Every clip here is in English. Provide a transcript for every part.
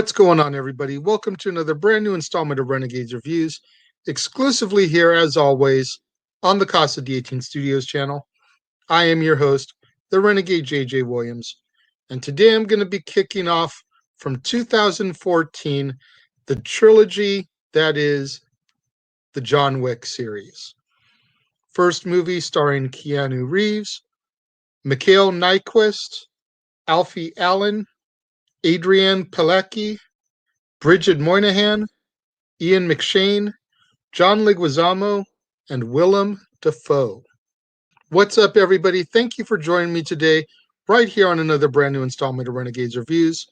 What's going on, everybody? Welcome to another brand new installment of Renegades Reviews, exclusively here, as always, on the Casa D18 Studios channel. I am your host, the Renegade JJ Williams, and today I'm going to be kicking off from 2014, the trilogy that is the John Wick series. First movie starring Keanu Reeves, Nyquist, Alfie Allen, Adrianne Palicki, Bridget Moynahan, McShane, John Leguizamo, and Willem Dafoe. What's up, everybody? Thank you for joining me today, right here on another brand new installment of Renegades Reviews.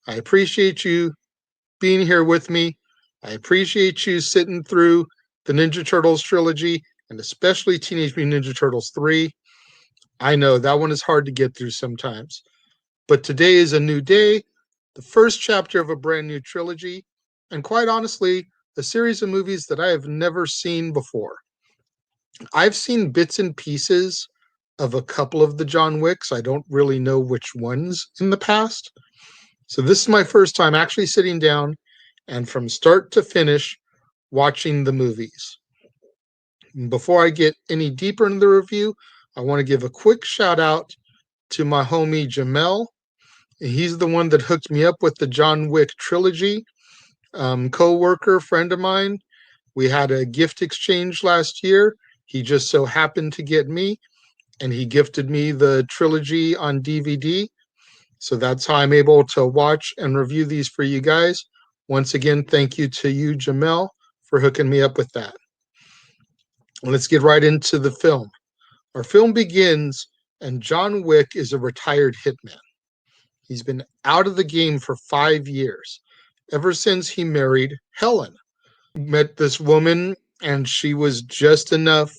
I appreciate you being here with me. I appreciate you sitting through the Ninja Turtles trilogy, and especially Teenage Mutant Ninja Turtles 3. I know that one is hard to get through sometimes. But today is a new day, the first chapter of a brand new trilogy, and quite honestly, a series of movies that I have never seen before. I've seen bits and pieces of a couple of the John Wicks. I don't really know which ones in the past. So this is my first time actually sitting down and from start to finish watching the movies. Before I get any deeper into the review, I want to give a quick shout out to my homie Jamel. He's the one that hooked me up with the John Wick Trilogy. Co-worker, friend of mine. We had a gift exchange last year. He just so happened to get me, and he gifted me the trilogy on DVD. So that's how I'm able to watch and review these for you guys. Once again, thank you to you, Jamel, for hooking me up with that. Let's get right into the film. Our film begins, and John Wick is a retired hitman. He's been out of the game for 5 years, ever since he married Helen. Met this woman, and she was just enough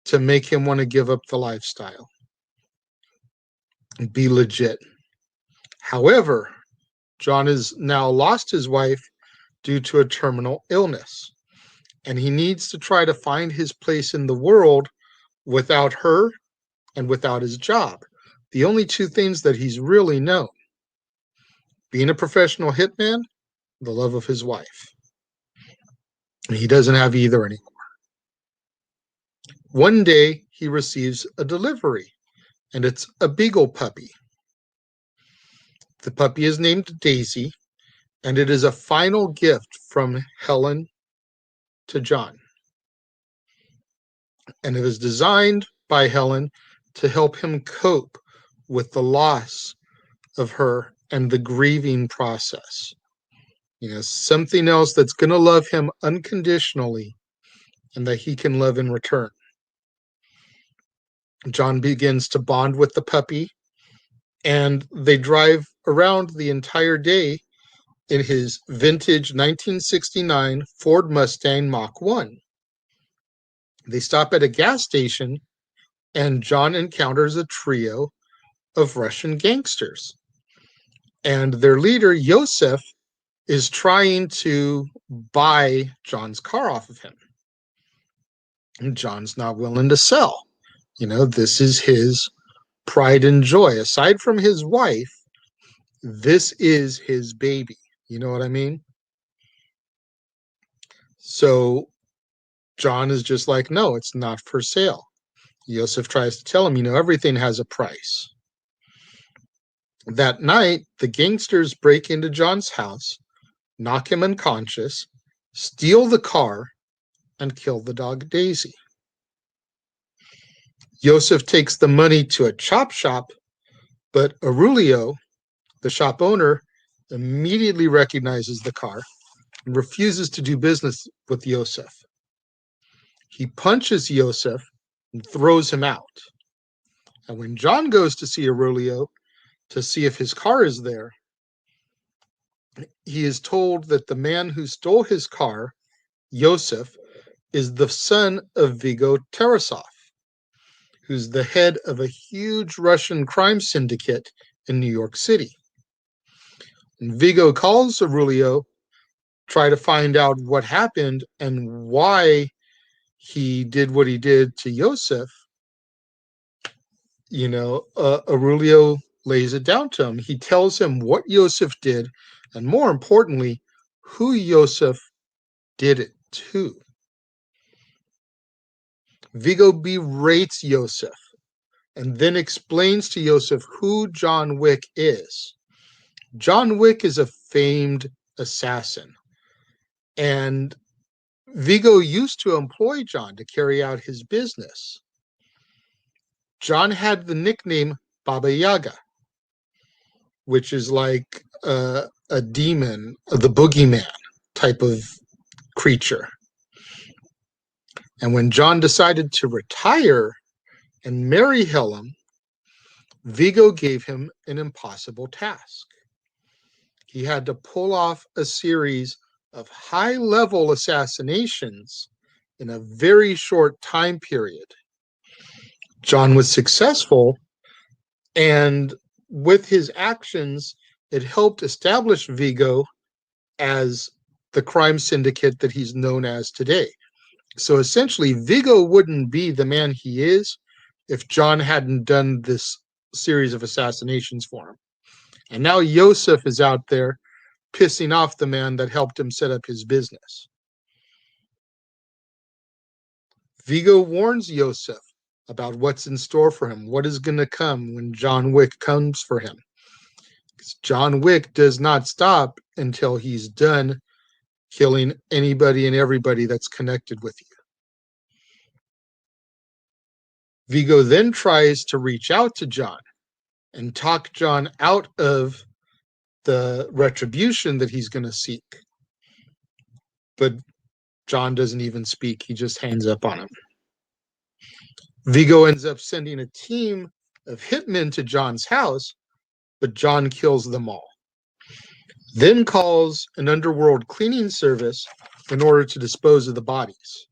to make him want to give up the lifestyle and be legit. However, John has now lost his wife due to a terminal illness, and he needs to try to find his place in the world without her and without his job. The only two things that he's really known: being a professional hitman, the love of his wife. He doesn't have either anymore. One day, he receives a delivery, and it's a beagle puppy. The puppy is named Daisy, and it is a final gift from Helen to John. And it was designed by Helen to help him cope with the loss of her and the grieving process. Something else that's going to love him unconditionally and that he can love in return. John begins to bond with the puppy, and they drive around the entire day in his vintage 1969 Ford Mustang Mach 1. They stop at a gas station, and John encounters a trio of Russian gangsters. And their leader, Yosef, is trying to buy John's car off of him. And John's not willing to sell. This is his pride and joy. Aside from his wife, this is his baby. You know what I mean? So John is just like, no, it's not for sale. Yosef tries to tell him, everything has a price. That night, the gangsters break into John's house, knock him unconscious, steal the car, and kill the dog Daisy. Yosef takes the money to a chop shop, but Aurelio, the shop owner, immediately recognizes the car and refuses to do business with Yosef. He punches Yosef and throws him out. And when John goes to see Aurelio to see if his car is there, he is told that the man who stole his car, Yosef, is the son of Vigo Tarasov, who's the head of a huge Russian crime syndicate in New York City. And Vigo calls Aurelio, try to find out what happened and why he did what he did to Yosef. Aurelio lays it down to him. He tells him what Yosef did, and more importantly, who Yosef did it to. Vigo berates Yosef and then explains to Yosef who John Wick is. John Wick is a famed assassin, and Vigo used to employ John to carry out his business. John had the nickname Baba Yaga, which is like a demon, the boogeyman type of creature. And when John decided to retire and marry Helen, Vigo gave him an impossible task. He had to pull off a series of high-level assassinations in a very short time period. John was successful, and with his actions, it helped establish Vigo as the crime syndicate that he's known as today. So essentially, Vigo wouldn't be the man he is if John hadn't done this series of assassinations for him. And now Yosef is out there pissing off the man that helped him set up his business. Vigo warns Yosef about what's in store for him, what is going to come when John Wick comes for him. Because John Wick does not stop until he's done killing anybody and everybody that's connected with you. Vigo then tries to reach out to John and talk John out of the retribution that he's going to seek. But John doesn't even speak. He just hangs up on him. Vigo ends up sending a team of hitmen to John's house, but John kills them all. Then calls an underworld cleaning service in order to dispose of the bodies.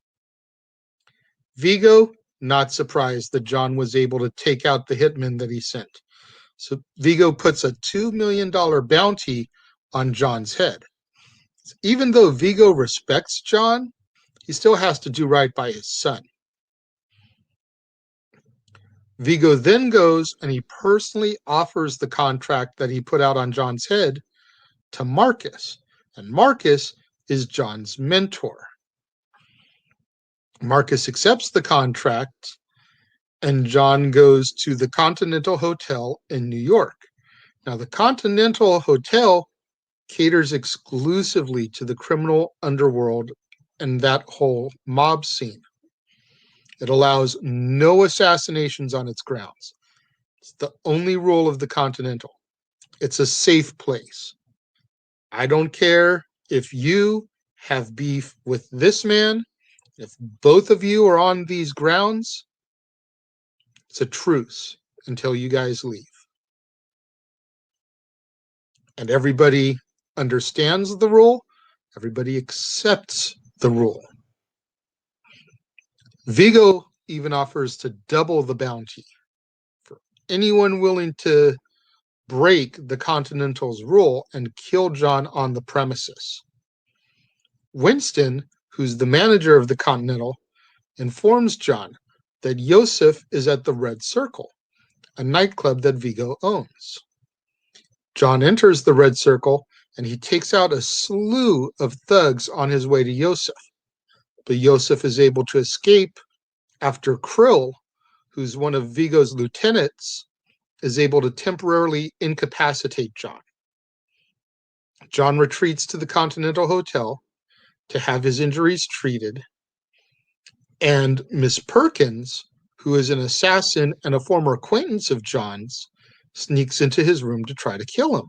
Vigo, not surprised that John was able to take out the hitmen that he sent. So Vigo puts a $2 million bounty on John's head. Even though Vigo respects John, he still has to do right by his son. Vigo then goes and he personally offers the contract that he put out on John's head to Marcus. And Marcus is John's mentor. Marcus accepts the contract, and John goes to the Continental Hotel in New York. Now, the Continental Hotel caters exclusively to the criminal underworld and that whole mob scene. It allows no assassinations on its grounds. It's the only rule of the Continental. It's a safe place. I don't care if you have beef with this man. If both of you are on these grounds, it's a truce until you guys leave. And everybody understands the rule. Everybody accepts the rule. Vigo even offers to double the bounty for anyone willing to break the Continental's rule and kill John on the premises. Winston, who's the manager of the Continental, informs John that Yosef is at the Red Circle, a nightclub that Vigo owns. John enters the Red Circle and he takes out a slew of thugs on his way to Yosef. But Yosef is able to escape after Krill, who's one of Vigo's lieutenants, is able to temporarily incapacitate John. John retreats to the Continental Hotel to have his injuries treated, and Miss Perkins, who is an assassin and a former acquaintance of John's, sneaks into his room to try to kill him.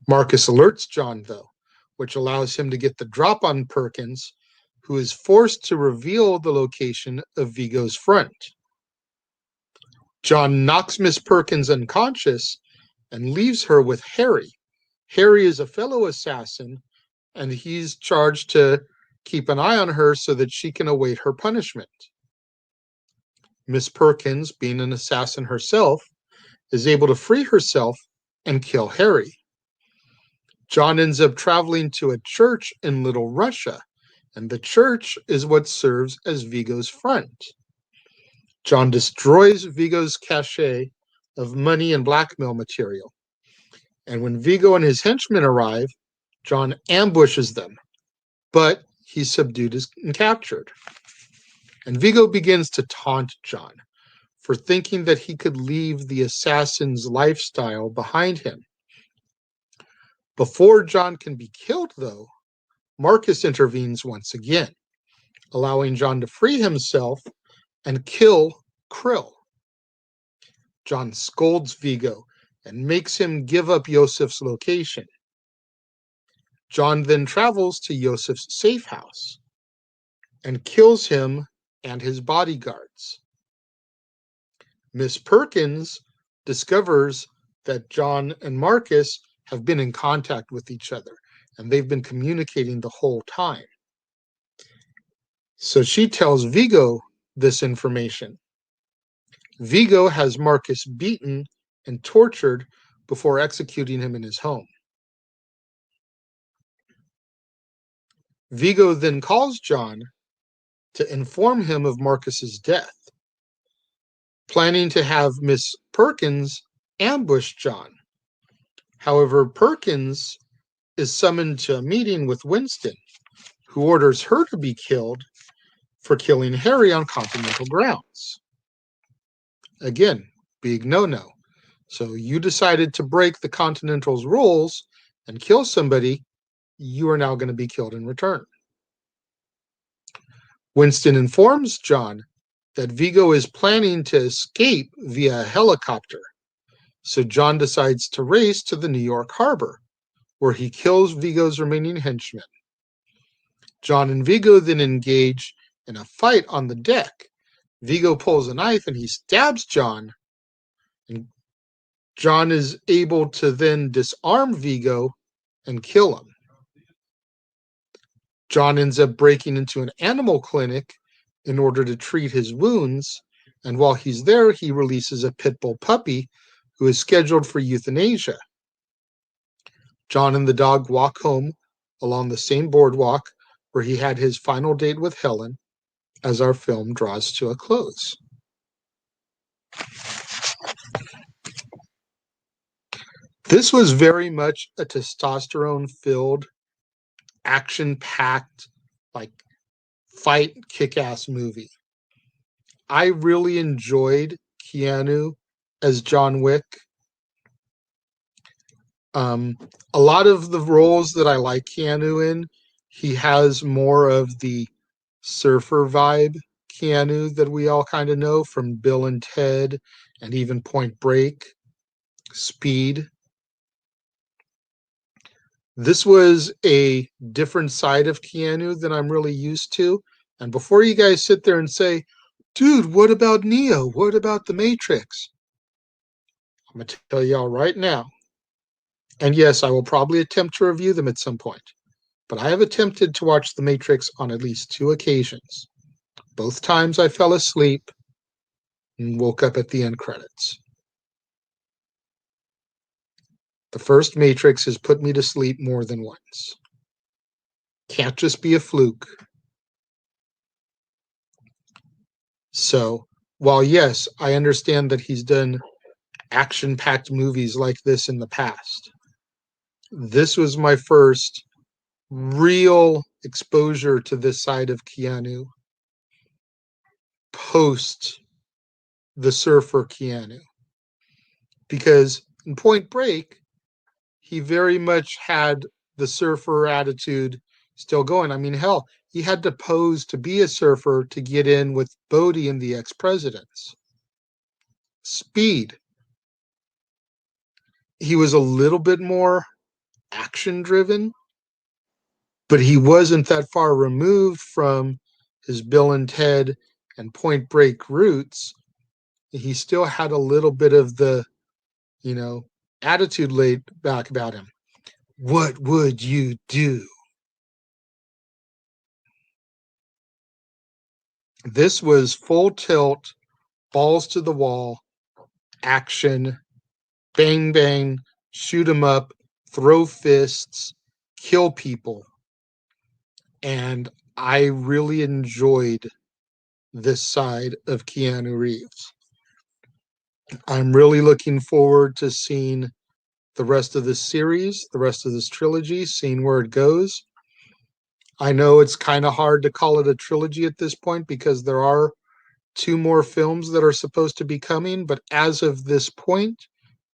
Marcus alerts John, though, which allows him to get the drop on Perkins, who is forced to reveal the location of Vigo's front. John knocks Miss Perkins unconscious and leaves her with Harry. Harry is a fellow assassin, and he's charged to keep an eye on her so that she can await her punishment. Miss Perkins, being an assassin herself, is able to free herself and kill Harry. John ends up traveling to a church in Little Russia, and the church is what serves as Vigo's front. John destroys Vigo's cache of money and blackmail material. And when Vigo and his henchmen arrive, John ambushes them, but he's subdued and captured. And Vigo begins to taunt John for thinking that he could leave the assassin's lifestyle behind him. Before John can be killed, though, Marcus intervenes once again, allowing John to free himself and kill Krill. John scolds Vigo and makes him give up Yosef's location. John then travels to Yosef's safe house and kills him and his bodyguards. Miss Perkins discovers that John and Marcus have been in contact with each other, and they've been communicating the whole time. So she tells Vigo this information. Vigo has Marcus beaten and tortured before executing him in his home. Vigo then calls John to inform him of Marcus's death, planning to have Miss Perkins ambush John. However, Perkins is summoned to a meeting with Winston, who orders her to be killed for killing Harry on Continental grounds. Again, big no-no. So you decided to break the Continental's rules and kill somebody, you are now going to be killed in return. Winston informs John that Vigo is planning to escape via a helicopter. So John decides to race to the New York harbor, where he kills Vigo's remaining henchmen. John and Vigo then engage in a fight on the deck. Vigo pulls a knife and he stabs John, and John is able to then disarm Vigo and kill him. John ends up breaking into an animal clinic in order to treat his wounds, and while he's there, he releases a pit bull puppy who is scheduled for euthanasia. John and the dog walk home along the same boardwalk where he had his final date with Helen as our film draws to a close. This was very much a testosterone-filled, action-packed, like fight kick-ass movie. I really enjoyed Keanu as John Wick. A lot of the roles that I like Keanu in, he has more of the surfer vibe Keanu that we all kind of know from Bill and Ted and even Point Break, Speed. This was a different side of Keanu than I'm really used to. And before you guys sit there and say, dude, what about Neo? What about The Matrix? I'm going to tell y'all right now. And yes, I will probably attempt to review them at some point. But I have attempted to watch The Matrix on at least 2 occasions. Both times I fell asleep and woke up at the end credits. The first Matrix has put me to sleep more than once. Can't just be a fluke. So, while yes, I understand that he's done action-packed movies like this in the past, this was my first real exposure to this side of Keanu post the surfer Keanu. Because in Point Break, he very much had the surfer attitude still going. I mean, hell, he had to pose to be a surfer to get in with Bodhi and the ex-presidents. Speed, he was a little bit more action-driven, but he wasn't that far removed from his Bill and Ted and Point Break roots. He still had a little bit of the, attitude laid back about him. What would you do? This was full tilt, balls to the wall, action, bang, bang, shoot 'em up, throw fists, kill people. And I really enjoyed this side of Keanu Reeves. I'm really looking forward to seeing the rest of this series, the rest of this trilogy, seeing where it goes. I know it's kind of hard to call it a trilogy at this point because there are 2 more films that are supposed to be coming, but as of this point,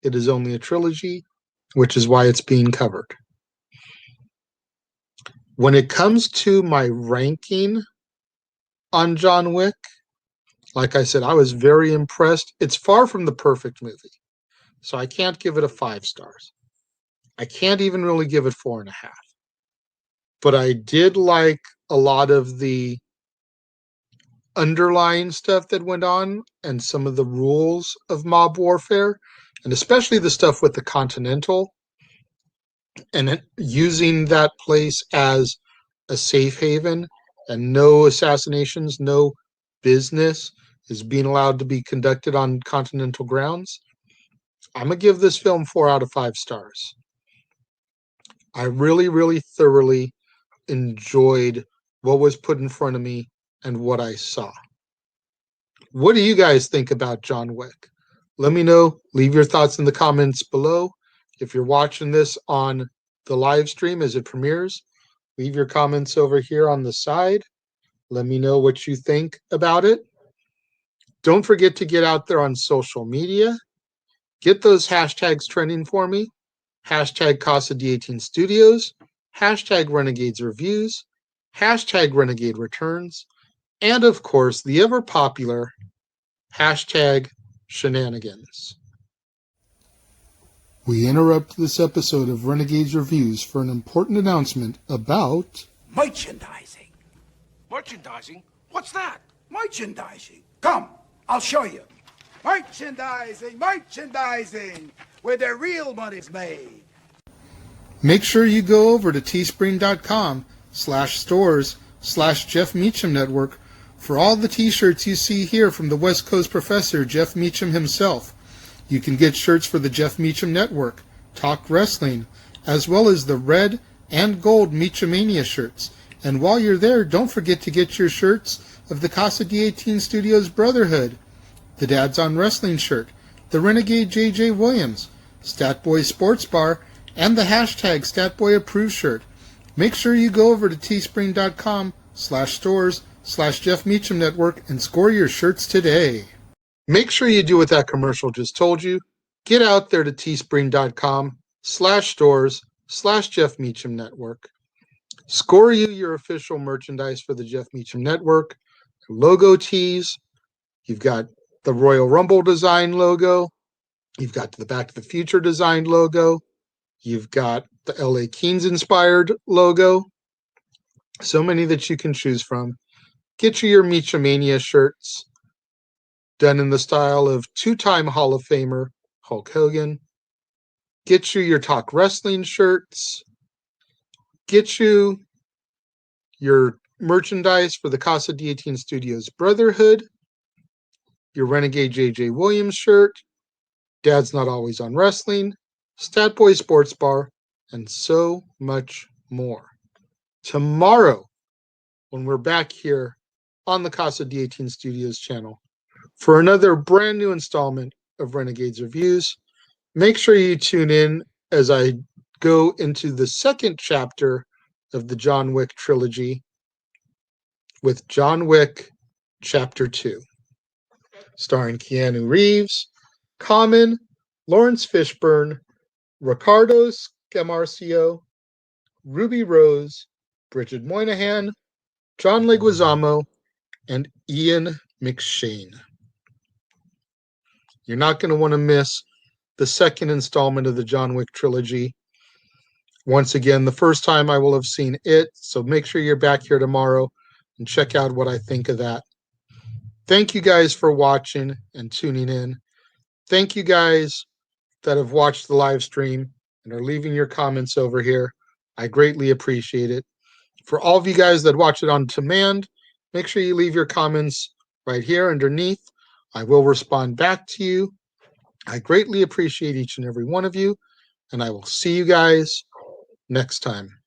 it is only a trilogy, which is why it's being covered. When it comes to my ranking on John Wick, like I said, I was very impressed. It's far from the perfect movie, so I can't give it a 5 stars. I can't even really give it 4.5. But I did like a lot of the underlying stuff that went on and some of the rules of mob warfare, and especially the stuff with the Continental and using that place as a safe haven, and no assassinations, no business is being allowed to be conducted on Continental grounds. I'm going to give this film 4 out of 5 stars. I really, really thoroughly enjoyed what was put in front of me and what I saw. What do you guys think about John Wick? Let me know. Leave your thoughts in the comments below. If you're watching this on the live stream as it premieres, leave your comments over here on the side. Let me know what you think about it. Don't forget to get out there on social media. Get those hashtags trending for me. Hashtag Casa D18 Studios. Hashtag Renegades Reviews. Hashtag Renegade Returns. And of course, the ever popular hashtag Shenanigans. We interrupt this episode of Renegades Reviews for an important announcement about merchandising. Merchandising? What's that? Merchandising. Come, I'll show you. Merchandising, merchandising, where the real money's made. Make sure you go over to teespring.com/stores/Jeff Meacham Network for all the t-shirts you see here from the West Coast professor, Jeff Meacham himself. You can get shirts for the Jeff Meacham Network, Talk Wrestling, as well as the red and gold Meachamania shirts. And while you're there, don't forget to get your shirts of the Casa D18 Studios Brotherhood, the Dads on Wrestling shirt, the Renegade JJ Williams, Statboy Sports Bar, and the hashtag StatBoyApproved shirt. Make sure you go over to teespring.com/stores/Jeff Meacham Network and score your shirts today. Make sure you do what that commercial just told you. Get out there to teespring.com/stores/Jeff Meacham Network. Score you your official merchandise for the Jeff Meacham Network. Logo tees. You've got the Royal Rumble design logo. You've got the Back to the Future design logo. You've got the LA Kings inspired logo. So many that you can choose from. Get you your Meachamania shirts done in the style of 2-time Hall of Famer Hulk Hogan. Get you your Talk Wrestling shirts. Get you your merchandise for the Casa D18 Studios Brotherhood. Your Renegade JJ Williams shirt. Dad's Not Always on Wrestling. Statboy Sports Bar. And so much more. Tomorrow, when we're back here on the Casa D18 Studios channel for another brand new installment of Renegades Reviews, make sure you tune in as I go into the second chapter of the John Wick Trilogy with John Wick Chapter 2, starring Keanu Reeves, Common, Lawrence Fishburne, Ricardo Scamarcio, Ruby Rose, Bridget Moynahan, John Leguizamo, and Ian McShane. You're not going to want to miss the second installment of the John Wick Trilogy. Once again, the first time I will have seen it, so make sure you're back here tomorrow and check out what I think of that. Thank you guys for watching and tuning in. Thank you guys that have watched the live stream and are leaving your comments over here. I greatly appreciate it. For all of you guys that watch it on demand, make sure you leave your comments right here underneath. I will respond back to you. I greatly appreciate each and every one of you, and I will see you guys next time.